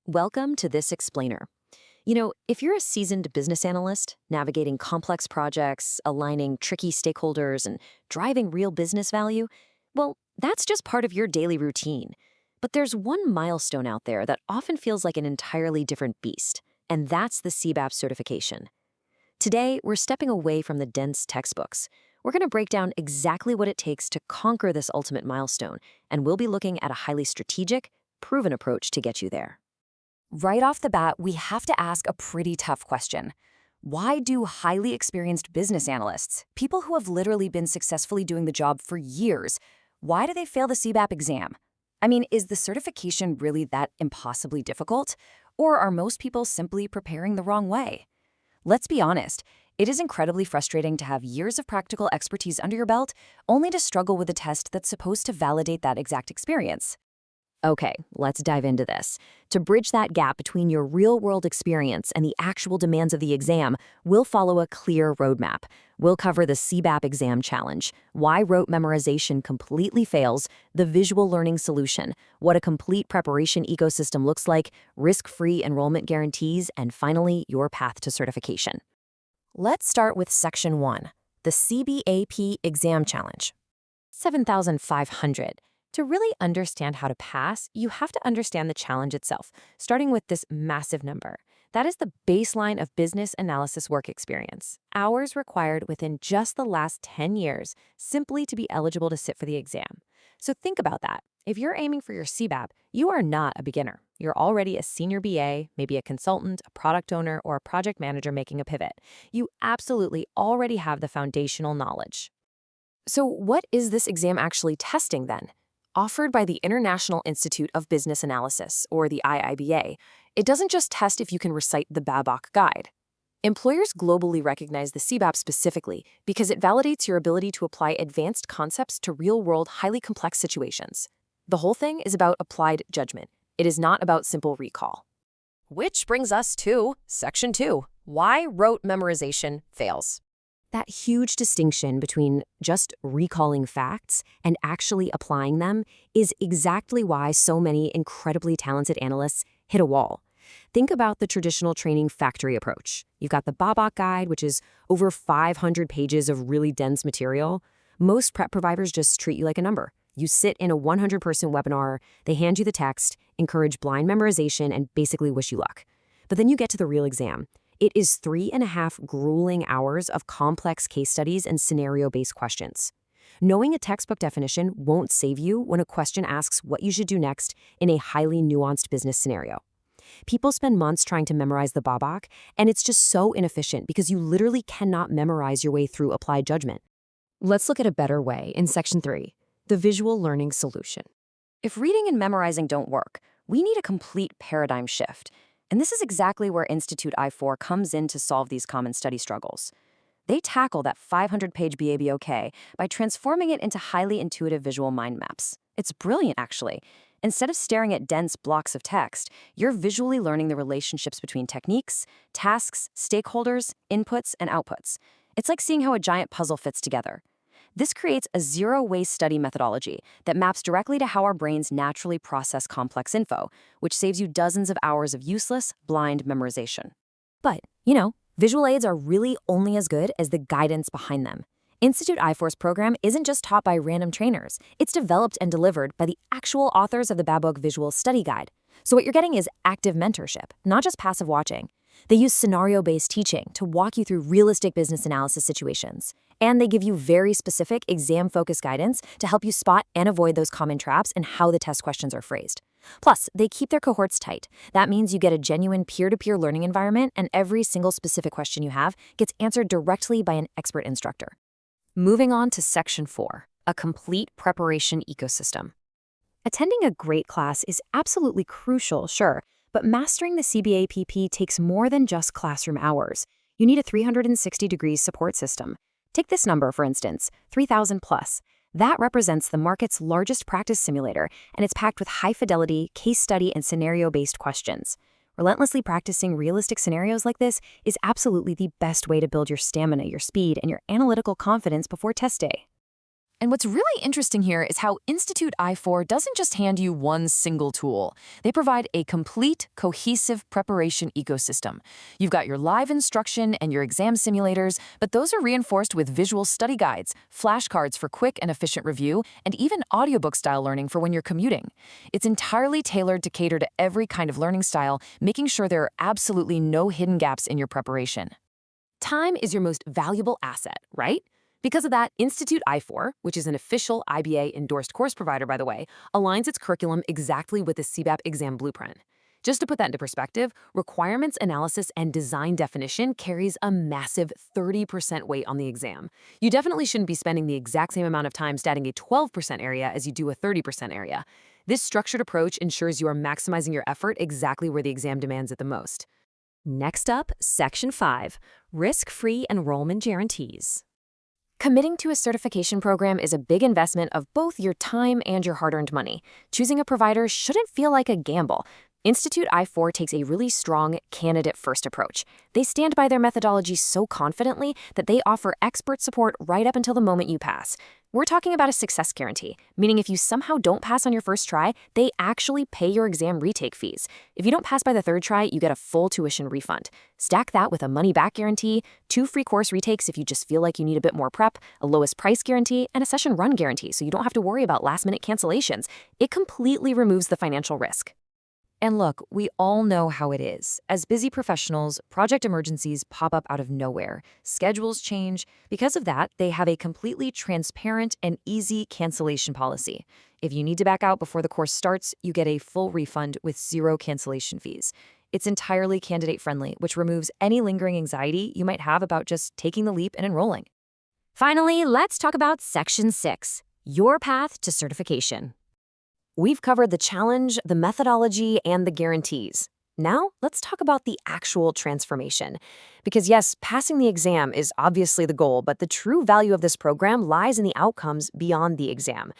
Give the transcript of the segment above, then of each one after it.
Welcome to this explainer. If you're a seasoned business analyst, navigating complex projects, aligning tricky stakeholders, and driving real business value, well, that's just part of your daily routine. But there's one milestone out there that often feels like an entirely different beast, and that's the CBAP certification. Today, we're stepping away from the dense textbooks. We're going to break down exactly what it takes to conquer this ultimate milestone, and we'll be looking at a highly strategic, proven approach to get you there. Right off the bat, we have to ask a pretty tough question. Why do highly experienced business analysts, people who have literally been successfully doing the job for years, why do they fail the CBAP exam? I mean, is the certification really that impossibly difficult? Or are most people simply preparing the wrong way? Let's be honest, it is incredibly frustrating to have years of practical expertise under your belt, only to struggle with a test that's supposed to validate that exact experience. Okay, let's dive into this. To bridge that gap between your real-world experience and the actual demands of the exam, we'll follow a clear roadmap. We'll cover the CBAP exam challenge, why rote memorization completely fails, the visual learning solution, what a complete preparation ecosystem looks like, risk-free enrollment guarantees, and finally, your path to certification. Let's start with Section 1, the CBAP exam challenge. 7,500. To really understand how to pass, you have to understand the challenge itself, starting with this massive number. That is the baseline of business analysis work experience, hours required within just the last 10 years simply to be eligible to sit for the exam. So think about that. If you're aiming for your CBAP, you are not a beginner. You're already a senior BA, maybe a consultant, a product owner, or a project manager making a pivot. You absolutely already have the foundational knowledge. So what is this exam actually testing then? Offered by the International Institute of Business Analysis, or the IIBA, it doesn't just test if you can recite the BABOK guide. Employers globally recognize the CBAP specifically because it validates your ability to apply advanced concepts to real-world, highly complex situations. The whole thing is about applied judgment. It is not about simple recall. Which brings us to Section 2, why rote memorization fails. That huge distinction between just recalling facts and actually applying them is exactly why so many incredibly talented analysts hit a wall. Think about the traditional training factory approach. You've got the BABOK guide, which is over 500 pages of really dense material. Most prep providers just treat you like a number. You sit in a 100-person webinar, they hand you the text, encourage blind memorization, and basically wish you luck. But then you get to the real exam. It is 3.5 grueling hours of complex case studies and scenario-based questions. Knowing a textbook definition won't save you when a question asks what you should do next in a highly nuanced business scenario. People spend months trying to memorize the BABOK, and it's just so inefficient because you literally cannot memorize your way through applied judgment. Let's look at a better way in Section 3, the visual learning solution. If reading and memorizing don't work, we need a complete paradigm shift. And this is exactly where Institute I4 comes in to solve these common study struggles. They tackle that 500-page BABOK by transforming it into highly intuitive visual mind maps. It's brilliant, actually. Instead of staring at dense blocks of text, you're visually learning the relationships between techniques, tasks, stakeholders, inputs, and outputs. It's like seeing how a giant puzzle fits together. This creates a zero-waste study methodology that maps directly to how our brains naturally process complex info, which saves you dozens of hours of useless, blind memorization. But, visual aids are really only as good as the guidance behind them. Institute I4's program isn't just taught by random trainers. It's developed and delivered by the actual authors of the BABOK Visual Study Guide. So what you're getting is active mentorship, not just passive watching. They use scenario-based teaching to walk you through realistic business analysis situations. And they give you very specific exam-focused guidance to help you spot and avoid those common traps and how the test questions are phrased. Plus, they keep their cohorts tight. That means you get a genuine peer-to-peer learning environment, and every single specific question you have gets answered directly by an expert instructor. Moving on to Section 4, a complete preparation ecosystem. Attending a great class is absolutely crucial, sure, but mastering the CBAPP takes more than just classroom hours. You need a 360-degree support system. Take this number, for instance, 3,000 plus. That represents the market's largest practice simulator, and it's packed with high-fidelity, case study, and scenario-based questions. Relentlessly practicing realistic scenarios like this is absolutely the best way to build your stamina, your speed, and your analytical confidence before test day. And what's really interesting here is how Institute I4 doesn't just hand you one single tool. They provide a complete, cohesive preparation ecosystem. You've got your live instruction and your exam simulators, but those are reinforced with visual study guides, flashcards for quick and efficient review, and even audiobook-style learning for when you're commuting. It's entirely tailored to cater to every kind of learning style, making sure there are absolutely no hidden gaps in your preparation. Time is your most valuable asset, right? Because of that, Institute I4, which is an official IBA-endorsed course provider, by the way, aligns its curriculum exactly with the CBAP exam blueprint. Just to put that into perspective, requirements analysis and design definition carries a massive 30% weight on the exam. You definitely shouldn't be spending the exact same amount of time studying a 12% area as you do a 30% area. This structured approach ensures you are maximizing your effort exactly where the exam demands it the most. Next up, Section 5, Risk-Free Enrollment Guarantees. Committing to a certification program is a big investment of both your time and your hard-earned money. Choosing a provider shouldn't feel like a gamble. Institute I4 takes a really strong candidate-first approach. They stand by their methodology so confidently that they offer expert support right up until the moment you pass. We're talking about a success guarantee, meaning if you somehow don't pass on your first try, they actually pay your exam retake fees. If you don't pass by the third try, you get a full tuition refund. Stack that with a money-back guarantee, 2 free course retakes if you just feel like you need a bit more prep, a lowest price guarantee, and a session run guarantee so you don't have to worry about last-minute cancellations. It completely removes the financial risk. And look, we all know how it is. As busy professionals, project emergencies pop up out of nowhere. Schedules change. Because of that, they have a completely transparent and easy cancellation policy. If you need to back out before the course starts, you get a full refund with 0 cancellation fees. It's entirely candidate-friendly, which removes any lingering anxiety you might have about just taking the leap and enrolling. Finally, let's talk about Section 6, Your Path to Certification. We've covered the challenge, the methodology, and the guarantees. Now, let's talk about the actual transformation. Because yes, passing the exam is obviously the goal, but the true value of this program lies in the outcomes beyond the exam.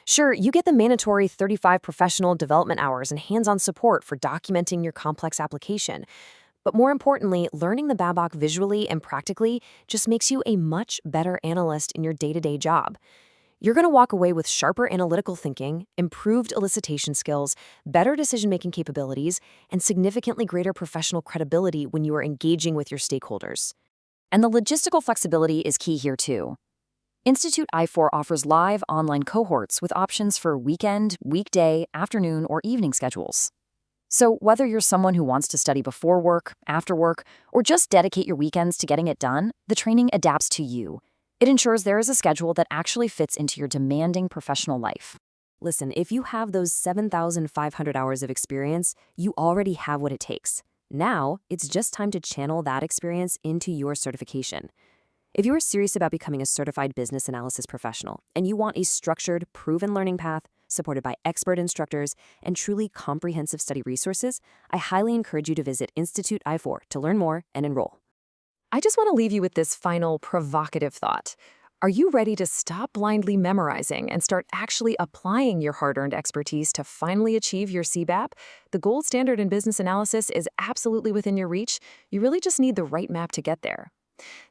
Sure, you get the mandatory 35 professional development hours and hands-on support for documenting your complex application. But more importantly, learning the BABOK visually and practically just makes you a much better analyst in your day-to-day job. You're going to walk away with sharper analytical thinking, improved elicitation skills, better decision-making capabilities, and significantly greater professional credibility when you are engaging with your stakeholders. And the logistical flexibility is key here too. Institute I4 offers live online cohorts with options for weekend, weekday, afternoon, or evening schedules. So whether you're someone who wants to study before work, after work, or just dedicate your weekends to getting it done, the training adapts to you. It ensures there is a schedule that actually fits into your demanding professional life. Listen, if you have those 7,500 hours of experience, you already have what it takes. Now, it's just time to channel that experience into your certification. If you are serious about becoming a certified business analysis professional and you want a structured, proven learning path supported by expert instructors and truly comprehensive study resources, I highly encourage you to visit Institute I4 to learn more and enroll. I just want to leave you with this final provocative thought. Are you ready to stop blindly memorizing and start actually applying your hard-earned expertise to finally achieve your CBAP? The gold standard in business analysis is absolutely within your reach. You really just need the right map to get there.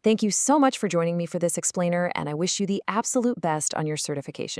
Thank you so much for joining me for this explainer, and I wish you the absolute best on your certification.